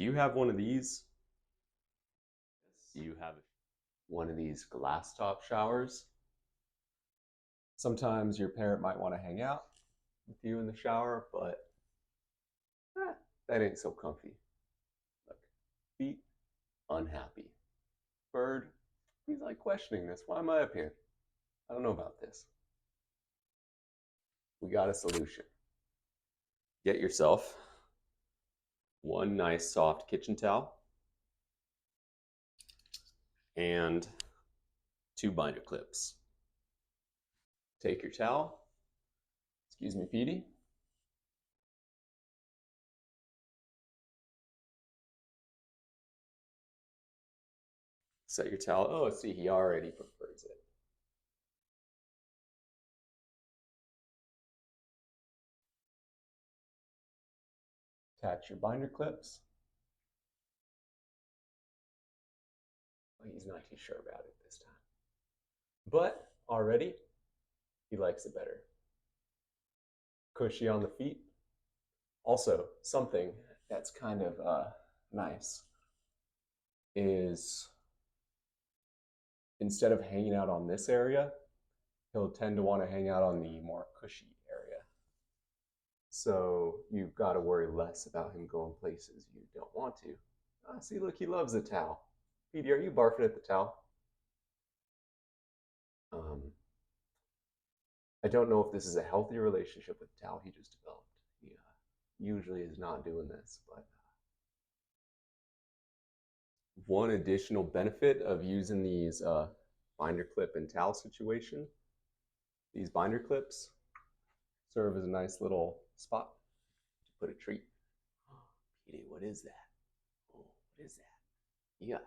Do you have one of these? Do you have one of these glass top showers? Sometimes your parrot might want to hang out with you in the shower, but that ain't so comfy. Look, feet, unhappy. Bird, he's like questioning this. Why am I up here? I don't know about this. We got a solution. Get yourself one nice soft kitchen towel and 2 binder clips. Take your towel. Excuse me, Petey. Set your towel. Oh, see, he already prefers it. Attach your binder clips. Well, he's not too sure about it this time. But already, he likes it better. Cushy on the feet. Also, something that's kind of nice is instead of hanging out on this area, he'll tend to want to hang out on the more cushy area. So you've got to worry less about him going places you don't want to. Ah, see, look, he loves the towel. Petey, are you barfing at the towel? I don't know if this is a healthy relationship with the towel he just developed. He usually is not doing this, but one additional benefit of using these binder clip and towel situation, these binder clips serve as a nice little spot to put a treat. Petey, what is that? Oh, what is that? Yeah,